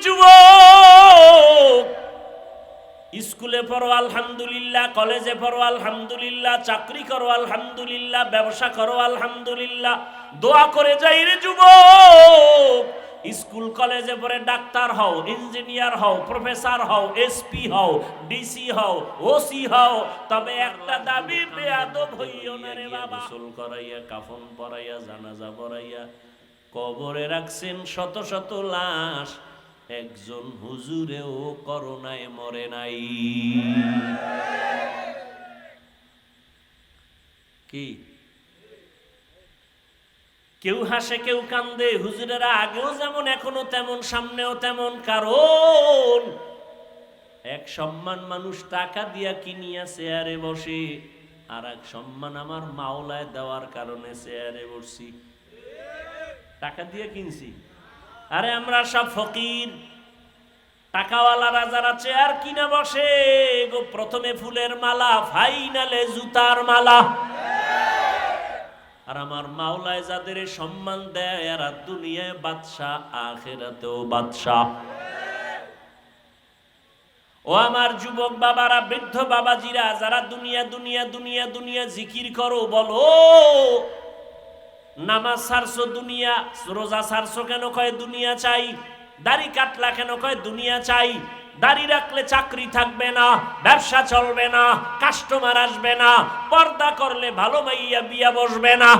যুবক, স্কুলে পড়ো আলহামদুলিল্লাহ, কলেজে পড়ো আলহামদুলিল্লাহ, চাকরি করো আলহামদুলিল্লাহ, ব্যবসা করো আলহামদুলিল্লাহ, দোয়া করে যাই রে যুবক। স্কুল কলেজে পড়ে ডাক্তার হও, ইঞ্জিনিয়ার হও, প্রফেসর হও, এসপি হও, ডিসি হও, ওসি হও, তবে একটা দাবি, বেয়াদব হইও না রে বাবা। গোসল করাইয়া, কাফন পরাইয়া, জানাজা পড়াইয়া কবরে রাখছেন শত শত লাশ, একজন হুজুরেও করোনায় মরে নাই। কি কেউ হাসে কেউ কান্দে, হুজুরেরা আগেও যেমন এখনো তেমন, সামনেও তেমন। কারণ এক সম্মান মানুষ টাকা দিয়া কিনিয়া চেয়ারে বসে, আর এক সম্মান আমার মাওলায় দেওয়ার কারণে চেয়ারে বসছি। টাকা দিয়ে কিনছি, আরে আমরা সব ফকির। টাকাওয়ালারা যারা চেয়ার কিনা বসে গো, প্রথমে ফুলের মালা, ফাইনালে জুতার মালা। আর আমার মাওলায় যাদের সম্মান দেয়, এরা দুনিয়ায় বাদশাহ, আখিরাতেও বাদশাহ। ও আমার যুবক বাবারা, বৃদ্ধ বাবাজিরা, যারা দুনিয়া দুনিয়া দুনিয়া দুনিয়া জিকির করো, বলো নামাজ ছাড়ছো দুনিয়া, রোজা ছাড়ছো কেন? কয় দুনিয়া চাই। দাড়ি কাটলা কেন? কয় দুনিয়া চাই। দাড়ি রাখলে চাকরি থাকবে না, ব্যবসা চলবে না, কাস্টমার আসবে না, পর্দা করলে ভালো মাইয়া বিয়া বসবে না।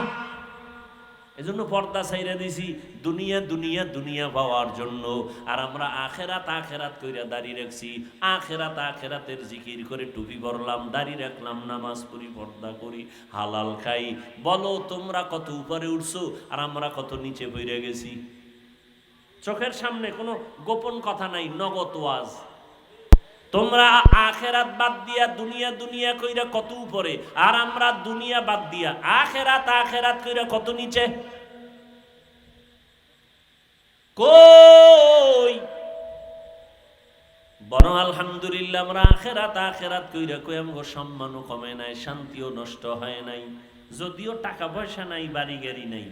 এজন্য পর্দা ছাইরা দিছি দুনিয়া দুনিয়া দুনিয়া পাওয়ার জন্য। আর আমরা আখেরাত আখেরাত কইরা দাড়ি রাখছি, আখেরাত আখেরাতের জিকির করে টুপি পরলাম, দাড়ি রাখলাম, নামাজ পড়ি, পর্দা করি, হালাল খাই। বলো তোমরা কত উপরে উঠছো আর আমরা কত নিচে পড়ে গেছি। চোখের সামনে কোনো গোপন কথা নাই, নগদ ওয়াজ। তোমরা আখেরাত বাদ দিয়া দুনিয়া দুনিয়া কইরা কত উপরে, আর আমরা দুনিয়া বাদ দিয়া আখেরাত আখেরাত কইরা কত নিচে। কই বড় আলহামদুলিল্লাহ, আমরা আখেরাত আখেরাত কইরা কই আমগো সম্মানও কমে নাই, শান্তিও নষ্ট হয় নাই। যদিও টাকা পয়সা নাই, বাড়ি গাড়ি নাই,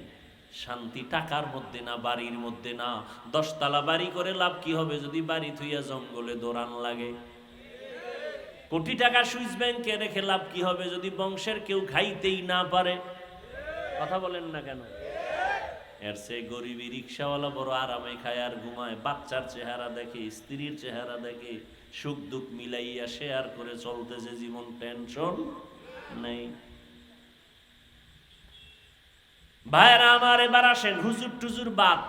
শান্তি টাকার মধ্যে না, বাড়ির মধ্যে না। 10 তলা বাড়ি করে লাভ কি হবে যদি বাড়ি থুইয়া জঙ্গলে দৌড়ান লাগে? কোটি টাকা সুইস ব্যাংকে রেখে লাভ কি হবে যদি বংশের কেউ খাইতেই না পারে? কথা বলেন না কেন? এর চেয়ে গরিবী রিক্সাওয়ালা বড় আরামে খায় আর ঘুমায়, বাচ্চার চেহারা দেখে, স্ত্রীর চেহারা দেখে, সুখ দুঃখ মিলাইয়া শেয়ার করে চলতেছে জীবন, টেনশন নেই। ভাইরা আমার, এবার আসেন হুজুর টুজুর বাদ।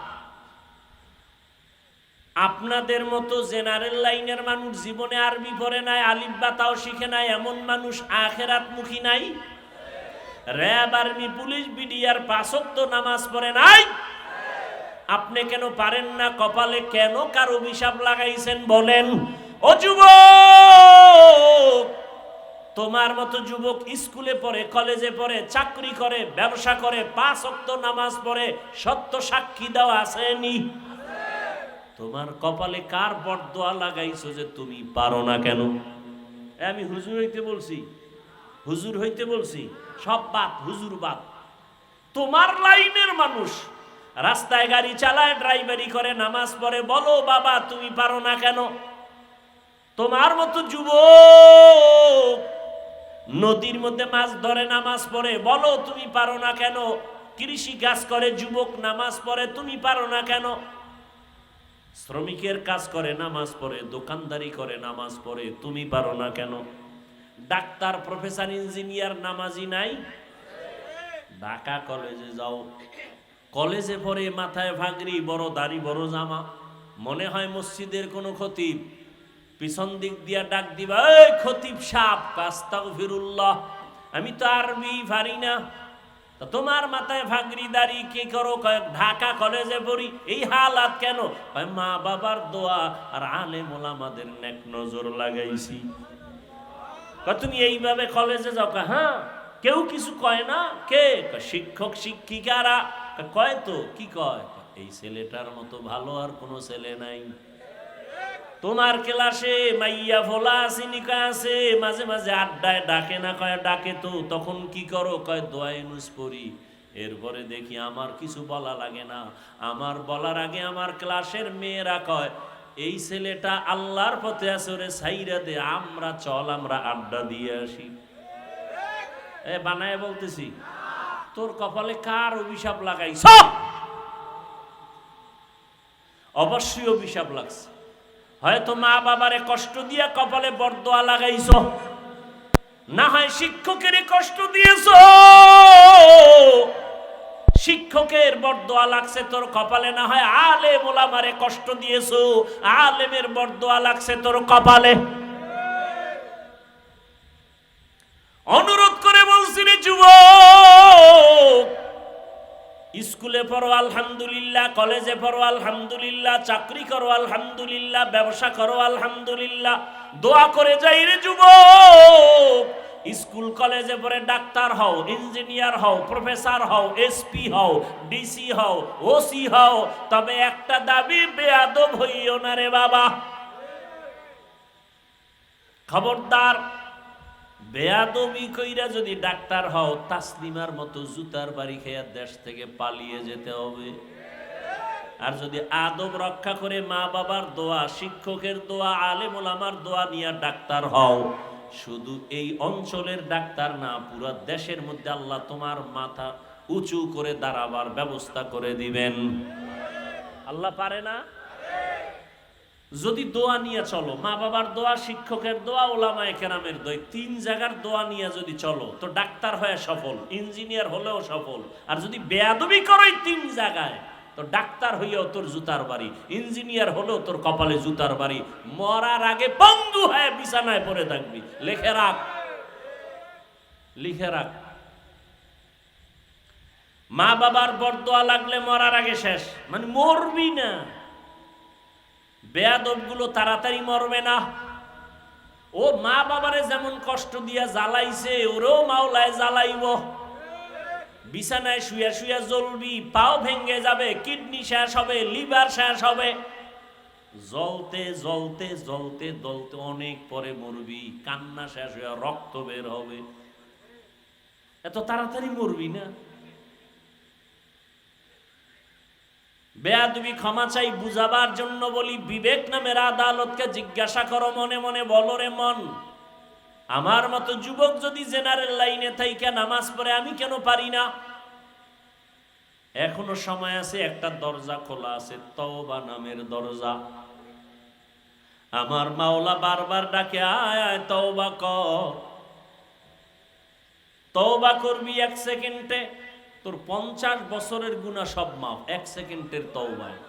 আপনাদের মতো জেনারেল লাইনের মানুষ জীবনে আরবি পড়ে নাই, আলিফ বা তাও শিখে নাই, এমন মানুষ আখেরাত মুখী নাই। র‍্যাব, আর্মি, পুলিশ, বিডিআর 5 ওয়াক্ত নামাজ পড়ে নাই। আপনি কেন পারেন না? কপালে কেন কার অভিশাপ লাগাইছেন বলেন? ও যুবক, তোমার মতো যুবক স্কুলে পড়ে, কলেজে পড়ে, চাকরি করে, ব্যবসা করে, 5 ওয়াক্ত নামাজ পড়ে, সত্য সাক্ষী দেওয়া আসেনি? তোমার কপালে কার বরদোয়া লাগাইছো যে তুমি পারো না কেন? আমি হুজুর হইতে বলছি, হুজুর হইতে বলছি, সব বাদ, হুজুর বাদ। তোমার লাইনের মানুষ রাস্তায় গাড়ি চালায়, ড্রাইভারি করে, নামাজ পড়ে, বলো বাবা তুমি পারো না কেন? তোমার মতো যুবক নদীর মধ্যে মাছ ধরে, নামাজ পড়ে, বলো তুমি পারো না কেন? কৃষি কাজ করে যুবক, নামাজ পড়ে, তুমি পারো না কেন? শ্রমিকের কাজ করে, নামাজ পড়ে, দোকানদারি করে, নামাজ পড়ে, তুমি পারো না কেন? ডাক্তার, প্রফেসর, ইঞ্জিনিয়ার নামাজি নাই? ঢাকা কলেজে যাও, কলেজে পড়ে, মাথায় ভাগরি, বড় দাড়ি, বড় জামা, মনে হয় মসজিদের কোনো খতিব। পিছন দিক দিয়া ডাক দিবা, এই খতিব সাহেব, আস্তাগফিরুল্লাহ, আমি তো আরবি পারি না। তা তোমার মাথায় ভাগরি দাড়ি কি করো? ঢাকা কলেজে পড়ি। এই হালাত কেন? মা বাবার দোয়া আর আলেম ওলামাদের নেক নজর লাগাইছি। তুমি এইভাবে কলেজে যাও? হ্যাঁ, কেউ কিছু কয় না? কে? শিক্ষক শিক্ষিকারা কয়। তো কি কয়? এই ছেলেটার মতো ভালো আর কোনো ছেলে নাই। তোমার ক্লাসে মাইয়া ফোলা সিনিকা আছে, মাঝে মাঝে আড্ডায় ডাকে না? কয় ডাকে তো। তখন কি করো? কয় দোয়ায়ে নুস পড়ি। এরপরে দেখি আমার কিছু বলা লাগে না, আমার বলার আগে আমার ক্লাসের মেয়েরা কয় এই ছেলেটা আল্লাহর পথে আছে, ওরে সাইরা দে, আমরা চল আমরা আড্ডা দিয়ে আসি। এ বানায় বলতেছি, তোর কপালে কার অভিশাপ লাগাইছ? অবশ্যই অভিশাপ লাগছে। হয়তো মা বাবারে কষ্ট দিয়া কপালে বরদোয়া লাগাইছ, না হয় শিক্ষকের কষ্ট দিয়েছ, শিক্ষকের বরদোয়া লাগছে তোর কপালে, না হয় আলেম ওলামারে কষ্ট দিয়েছ, আলেমের বরদোয়া লাগছে তোর কপালে। অনুরোধ করে বলছি রে যুবক, স্কুলে পড়ো আলহামদুলিল্লাহ, কলেজে পড়ো আলহামদুলিল্লাহ, চাকরি করো আলহামদুলিল্লাহ, ব্যবসা করো আলহামদুলিল্লাহ, দোয়া করে যাই রে যুবক, স্কুল কলেজে পড়ে ডাক্তার হও, ইঞ্জিনিয়ার হও, প্রফেসর হও, এসপি হও, ডিসি হও, ওসি হও, তবে একটা দাবি, বেয়াদব হইও না রে বাবা। খবরদার, বেয়াদবি কইরা যদি ডাক্তার হও, তাসলিমার মতো জুতার বাড়ি খেয়ে দেশ থেকে পালিয়ে যেতে হবে। আর যদি আদব রক্ষা করে মা বাবার দোয়া, শিক্ষকের দোয়া, আলেম ওলামার দোয়া নিয়ে ডাক্তার হও, শুধু এই অঞ্চলের ডাক্তার না, পুরো দেশের মধ্যে আল্লাহ তোমার মাথা উঁচু করে দাঁড়াবার ব্যবস্থা করে দিবেন। আল্লাহ পারে না? যদি দোয়া নিয়ে চলো, মা বাবার দোয়া, শিক্ষকের দোয়া, ওলামায়ে কেরামের দোয়া, তিন জায়গার দোয়া নিয়ে যদি চলো, তো ডাক্তার হয়ে সফল, ইঞ্জিনিয়ার হলেও সফল। আর যদি বেয়াদবি করো তিন জায়গায়, তো ডাক্তার হইয়াও তোর জুতার বাড়ি, ইঞ্জিনিয়ার হলেও তোর কপালে জুতার বাড়ি, মরার আগে বন্ধু হয়ে বিছানায় পড়ে থাকবি। লিখে রাখ, লিখে রাখ। মা বাবার বরদোয়া লাগলে মরার আগে শেষ, মানে মরবি না। বেয়াদব গুলো তাড়াতাড়ি মরবে না। ও মা বাবারে যেমন কষ্ট দিয়া জ্বালাইছে, ওরেও মাওলায় জ্বালাইব। বিছানায় শুয়া শুয়া জ্বলবি, পাও ভেঙে যাবে, কিডনি শেষ হবে, লিভার শেষ হবে, জ্বলতে জ্বলতে জ্বলতে জ্বলতে অনেক পরে মরবি, কান্না শেষ হয়ে রক্ত বের হবে। এত তাড়াতাড়ি মরবি না। বেয়াদবি ক্ষমা চাই, বুঝাবার জন্য বলি, বিবেক নামের আদালতকে জিজ্ঞাসা করো, মনে মনে বলো রে মন, আমার মতো যুবক যদি জেনারেল লাইনে থাইকা নামাজ পড়ে, আমি কেন পারি না? এখনো সময় আছে, একটা দরজা খোলা আছে, তওবা নামের দরজা। আমার মাওলা বারবার ডাকে, আয় আয় তওবা কর। তওবা করবি 1 সেকেন্ডে, তোর 50 বছরের গুনাহ সব মাফ 1 সেকেন্ডের তওবায়।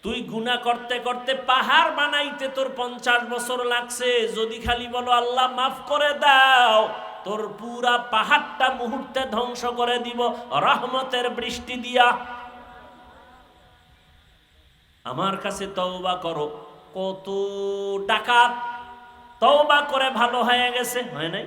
তুই গুনাহ করতে করতে পাহাড় বানাইতে তোর 50 বছর লাগছে, যদি খালি বলো আল্লাহ মাফ করে দাও, তোর পুরা পাহাড়টা মুহূর্তে ধ্বংস করে দিব রহমতের বৃষ্টি দিয়া। আমার কাছে তওবা করো। কত টাকা তওবা করে ভালো হয়ে গেছে, হয় নাই?